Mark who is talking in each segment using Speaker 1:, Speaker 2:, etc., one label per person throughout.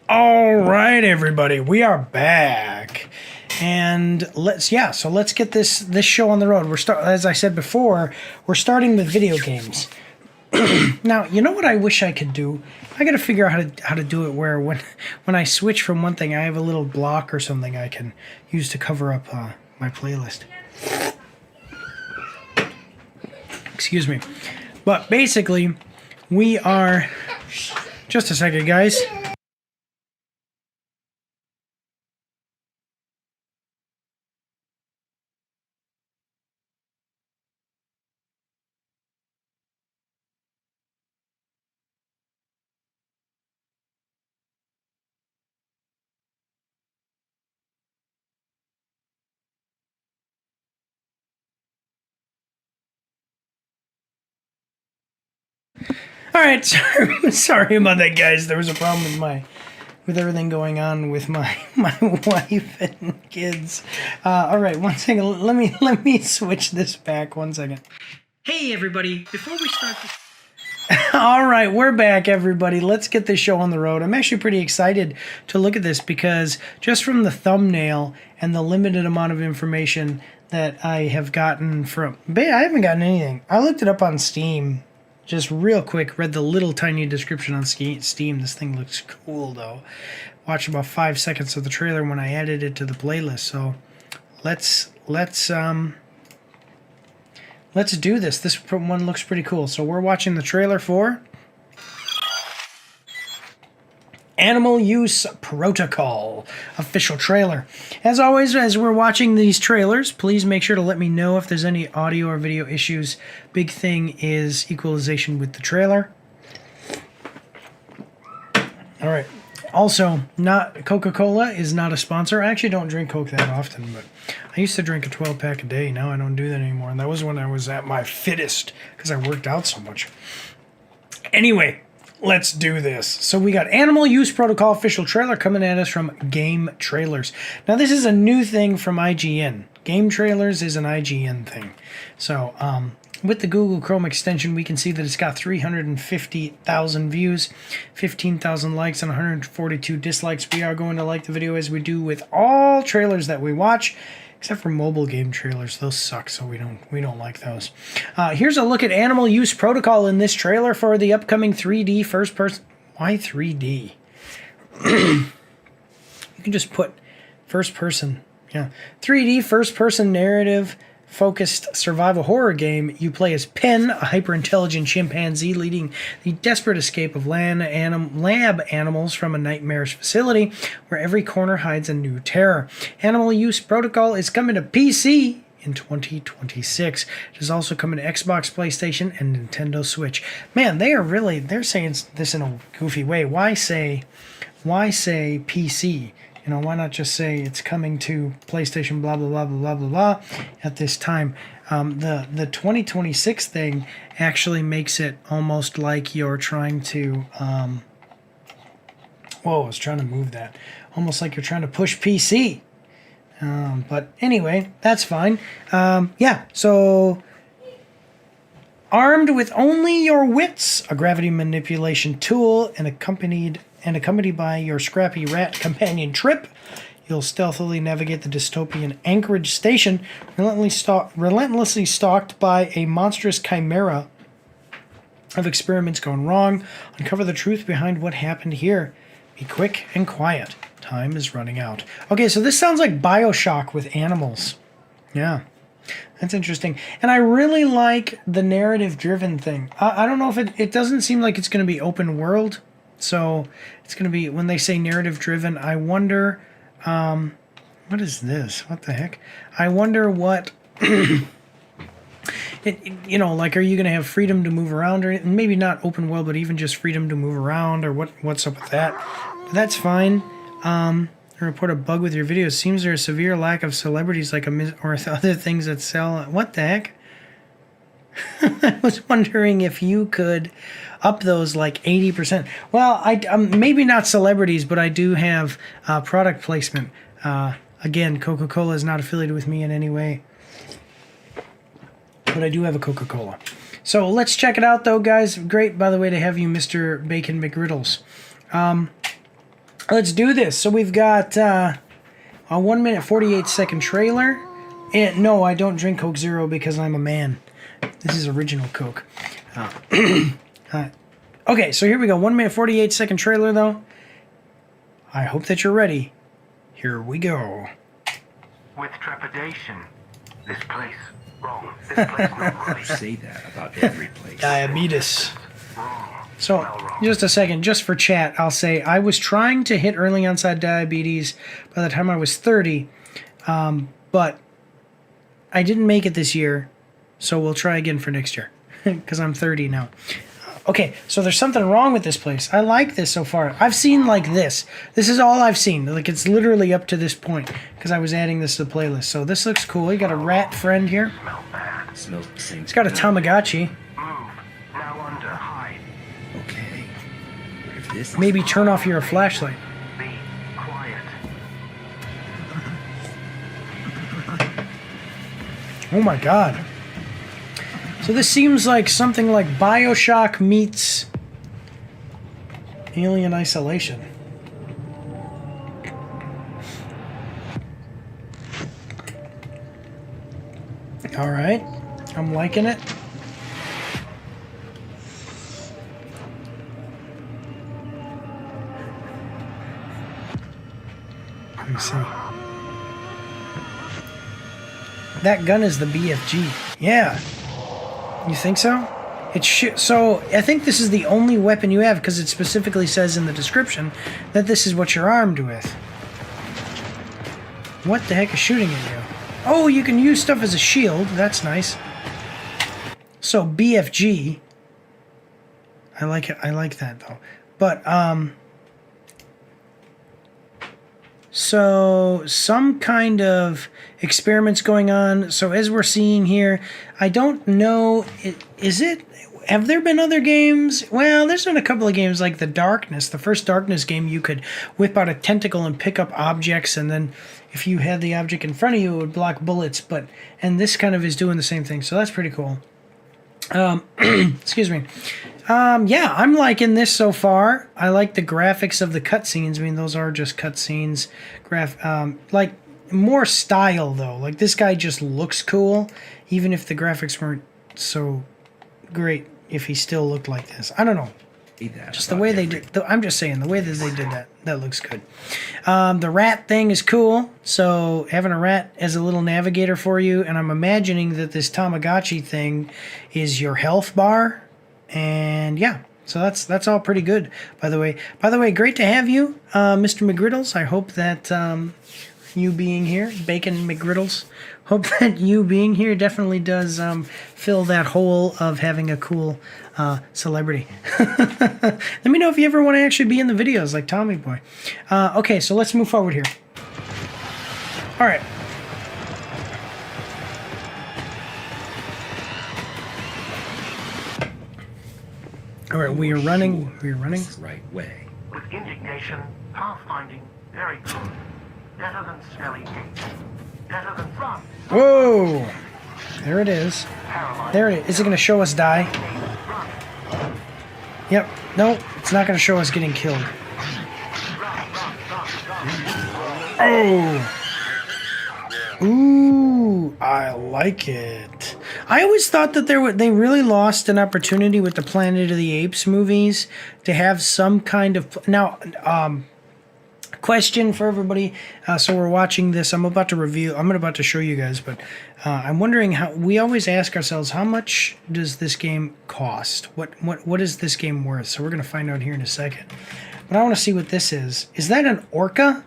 Speaker 1: All right, everybody, we are back, and let's get this show on the road. As I said before, we're starting with video games. Now, you know what I wish I could do? I got to figure out how to do it where when I switch from one thing, I have a little block or something I can use to cover up my playlist. Excuse me, but basically, we are. Just a second, guys. All right, sorry about that, guys. There was a problem with everything going on with my wife and kids. All right, one second. Let me switch this back. 1 second. Hey, everybody! Before we start this. All right, we're back, everybody. Let's get this show on the road. I'm actually pretty excited to look at this because just from the thumbnail and the limited amount of information that I have gotten from, I haven't gotten anything. I looked it up on Steam. Just real quick, read the little tiny description on Steam. This thing looks cool, though. Watched about 5 seconds of the trailer when I added it to the playlist. So let's do this. This one looks pretty cool. So we're watching the trailer for Animal Use Protocol official trailer. As always, as we're watching these trailers, please make sure to let me know if there's any audio or video issues. Big thing is equalization with the trailer. All right. Also, Coca-Cola is not a sponsor. I actually don't drink Coke that often, but I used to drink a 12-pack a day. Now I don't do that anymore, and that was when I was at my fittest because I worked out so much. Anyway, let's do this. So we got Animal Use Protocol official trailer coming at us from Game Trailers. Now this is a new thing from IGN. Game Trailers is an IGN thing. So with the Google Chrome extension, we can see that it's got 350,000 views, 15,000 likes, and 142 dislikes. We are going to like the video as we do with all trailers that we watch, except for mobile game trailers. Those suck, so we don't like those. Here's a look at Animal Use Protocol in this trailer for the upcoming 3D first person. Why 3D? You can just put first person. Yeah, 3D first person narrative focused survival horror game. You play as Pen, a hyper-intelligent chimpanzee leading the desperate escape of lab animals from a nightmarish facility where every corner hides a new terror. Animal Use Protocol is coming to PC in 2026. It is also coming to Xbox, PlayStation, and Nintendo Switch. Man, they're saying this in a goofy way. Why say PC? You know, why not just say it's coming to PlayStation, blah, blah, blah, blah, blah, blah, at this time. The 2026 thing actually makes it almost like you're trying to... whoa, I was trying to move that. Almost like you're trying to push PC. But anyway, that's fine. Yeah, so... Armed with only your wits, a gravity manipulation tool, and accompanied by your scrappy rat companion Trip, you'll stealthily navigate the dystopian Anchorage station, relentlessly stalked by a monstrous chimera of experiments gone wrong. Uncover the truth behind what happened here. Be quick and quiet. Time is running out. Okay, so this sounds like BioShock with animals. Yeah. That's interesting. And I really like the narrative-driven thing. I don't know if it doesn't seem like it's going to be open world. So it's going to be, when they say narrative-driven, I wonder, what is this? What the heck? I wonder what, you know, like, are you going to have freedom to move around? Or maybe not open world, but even just freedom to move around? Or what's up with that? But that's fine. Report a bug with your videos. Seems there's a severe lack of celebrities or other things that sell. What the heck? I was wondering if you could up those like 80%. Well, maybe not celebrities, but I do have product placement. Again, Coca-Cola is not affiliated with me in any way, but I do have a Coca-Cola. So let's check it out, though, guys. Great, by the way, to have you, Mr. Bacon McGriddles. let's do this. So we've got a 1 minute 48-second trailer. And no, I don't drink Coke Zero because I'm a man. This is original Coke. Okay, so here we go. 1 minute 48-second trailer, though. I hope that you're ready. Here we go.
Speaker 2: With trepidation, this place wrong. This place not right.
Speaker 3: Say that about every place.
Speaker 1: Diabetes.
Speaker 2: Wrong.
Speaker 1: So,
Speaker 2: Wrong.
Speaker 1: just a second, just for chat, I'll say I was trying to hit early onset diabetes by the time I was 30, but I didn't make it this year, so we'll try again for next year, because I'm 30 now. Okay, so there's something wrong with this place. I like this so far. I've seen like this. This is all I've seen. Like, it's literally up to this point, because I was adding this to the playlist. So this looks cool. You got a rat friend here.
Speaker 2: Smell bad.
Speaker 3: Smells the same.
Speaker 1: It's got a Tamagotchi.
Speaker 2: Move. Now under. Hide.
Speaker 3: Okay. If this
Speaker 1: Maybe turn off your flashlight.
Speaker 2: Be quiet.
Speaker 1: Oh my god. So this seems like something like BioShock meets Alien Isolation. Alright. I'm liking it. Let me see. That gun is the BFG. Yeah. You think so? So I think this is the only weapon you have because it specifically says in the description that this is what you're armed with. What the heck is shooting at you? Oh, you can use stuff as a shield. That's nice. So BFG. I like it. I like that though. But so some kind of experiments going on. So as we're seeing here, I don't know, have there been other games? Well, there's been a couple of games like the first Darkness game. You could whip out a tentacle and pick up objects, and then if you had the object in front of you, it would block bullets. And this kind of is doing the same thing, so that's pretty cool. Excuse me. Yeah, I'm liking this so far. I like the graphics of the cutscenes. I mean, those are just cutscenes. Like, more style, though. Like, this guy just looks cool, even if the graphics weren't so great, if he still looked like this. I don't know. Just the way they did. I'm just saying, the way that they did that looks good. The rat thing is cool. So having a rat as a little navigator for you, and I'm imagining that this Tamagotchi thing is your health bar. And yeah, so that's all pretty good. By the way, great to have you, Mr. McGriddles. I hope that you being here, Bacon McGriddles. Hope that you being here definitely does fill that hole of having a cool celebrity. Let me know if you ever want to actually be in the videos like Tommy Boy. Okay, so let's move forward here. All right. All right, we are running. We are running.
Speaker 3: This is the right way.
Speaker 2: With indignation, pathfinding, very good. Better than smelly gates. Better than run.
Speaker 1: Whoa! There it is.
Speaker 2: Paralyzed.
Speaker 1: There it is. Is it going to show us die?
Speaker 2: Run.
Speaker 1: Yep. No, it's not going to show us getting killed. Oh! Ooh, I like it. I always thought that they really lost an opportunity with the Planet of the Apes movies to have some kind of... Now, question for everybody. So we're watching this. I'm about to show you guys, but I'm wondering how... We always ask ourselves, how much does this game cost? What is this game worth? So we're going to find out here in a second. But I want to see what this is. Is that an orca?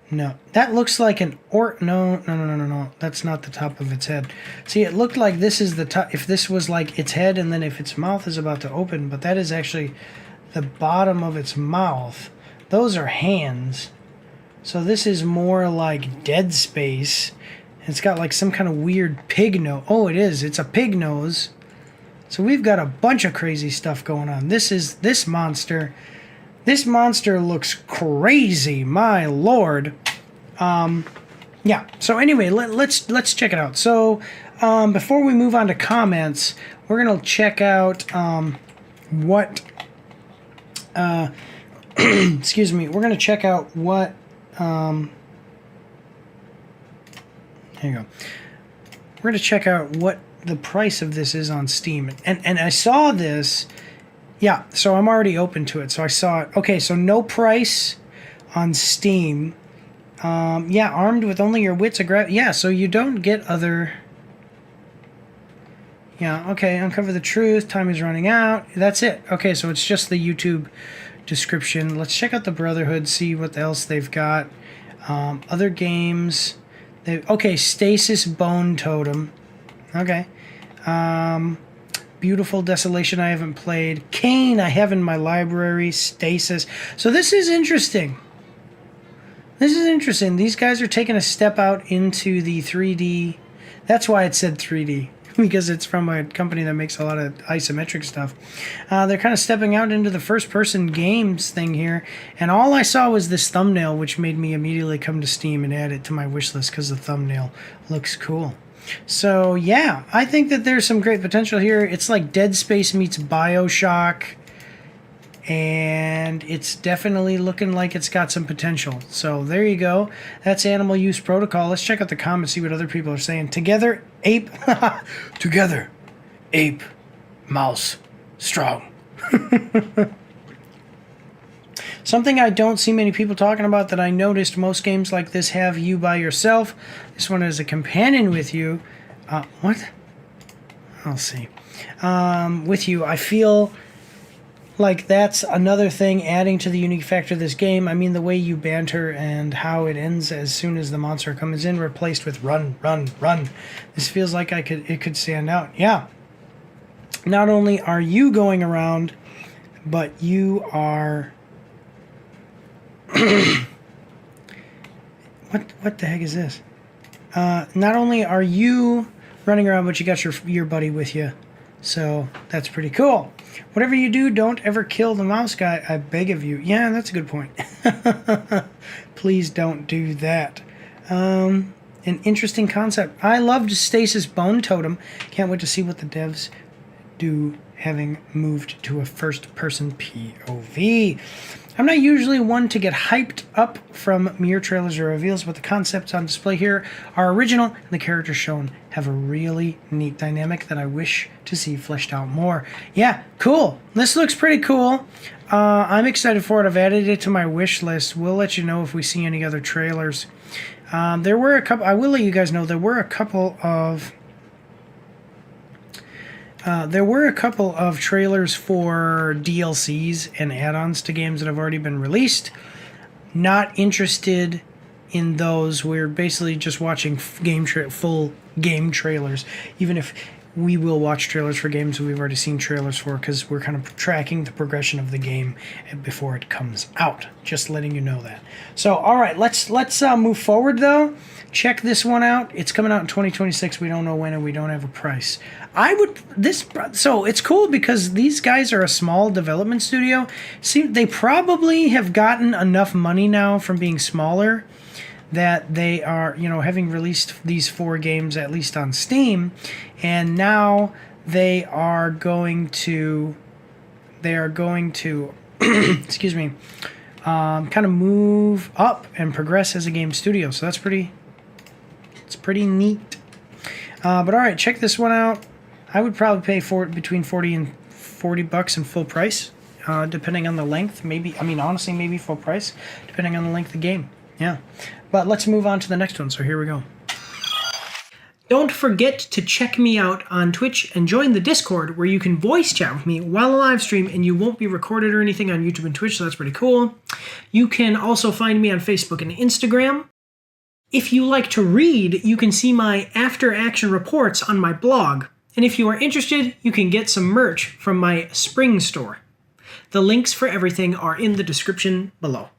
Speaker 1: No, that looks like an No. That's not the top of its head. See, it looked like this is the top. If this was like its head, and then if its mouth is about to open, but that is actually the bottom of its mouth. Those are hands. So this is more like Dead Space. It's got like some kind of weird pig nose. Oh, it is. It's a pig nose. So we've got a bunch of crazy stuff going on. This monster. This monster looks crazy, my lord. Yeah. So anyway, let's check it out. So before we move on to comments, we're gonna check out what excuse me, we're going to check out what, here you go. We're going to check out what the price of this is on Steam. And I saw this, yeah, so I'm already open to it. So I saw it. Okay, so no price on Steam. Yeah, armed with only your wits, yeah, so you don't get other... Yeah, okay, uncover the truth, time is running out. That's it. Okay, so it's just the YouTube description. Let's check out the Brotherhood, see what else they've got. Other games. Okay, Stasis Bone Totem. Okay. Beautiful Desolation I haven't played. Kane I have in my library. Stasis. So this is interesting. This is interesting. These guys are taking a step out into the 3D. That's why it said 3D. Because it's from a company that makes a lot of isometric stuff. They're kind of stepping out into the first-person games thing here. And all I saw was this thumbnail, which made me immediately come to Steam and add it to my wish list because the thumbnail looks cool. So, yeah, I think that there's some great potential here. It's like Dead Space meets BioShock. And it's definitely looking like it's got some potential. So there you go. That's Animal Use Protocol. Let's check out the comments, see what other people are saying. Together, ape. Together, ape, mouse, strong. Something I don't see many people talking about that I noticed most games like this have you by yourself. This one is a companion with you. What? I'll see. With you, I feel... like that's another thing adding to the unique factor of this game. I mean, the way you banter and how it ends as soon as the monster comes in, replaced with run, run, run. This feels like it could stand out. Yeah. Not only are you going around, but you are... What the heck is this? Not only are you running around, but you got your buddy with you. So that's pretty cool. Whatever you do, don't ever kill the mouse guy, I beg of you. Yeah, that's a good point. Please don't do that. An interesting concept. I loved Stasis Bone Totem. Can't wait to see what the devs do, having moved to a first-person POV. I'm not usually one to get hyped up from mere trailers or reveals, but the concepts on display here are original, and the characters shown have a really neat dynamic that I wish to see fleshed out more. Yeah, cool. This looks pretty cool. I'm excited for it. I've added it to my wish list. We'll let you know if we see any other trailers. There were a couple. I will let you guys know there were a couple of... trailers for DLCs and add-ons to games that have already been released. Not interested in those. We're basically just watching full game trailers, even if we will watch trailers for games that we've already seen trailers for, because we're kind of tracking the progression of the game before it comes out. Just letting you know that. So, all right, let's move forward though. Check this one out. It's coming out in 2026. We don't know when, and we don't have a price. So it's cool because these guys are a small development studio. See, they probably have gotten enough money now from being smaller that they are, having released these 4 games at least on Steam, and now they are going to excuse me, kind of move up and progress as a game studio. So it's pretty neat. But all right, check this one out. I would probably pay for it between $40 and $40 in full price, depending on the length. Honestly, maybe full price, depending on the length of the game. Yeah. But let's move on to the next one. So here we go. Don't forget to check me out on Twitch and join the Discord, where you can voice chat with me while I live stream, and you won't be recorded or anything on YouTube and Twitch, so that's pretty cool. You can also find me on Facebook and Instagram. If you like to read, you can see my after-action reports on my blog. And if you are interested, you can get some merch from my spring store. The links for everything are in the description below.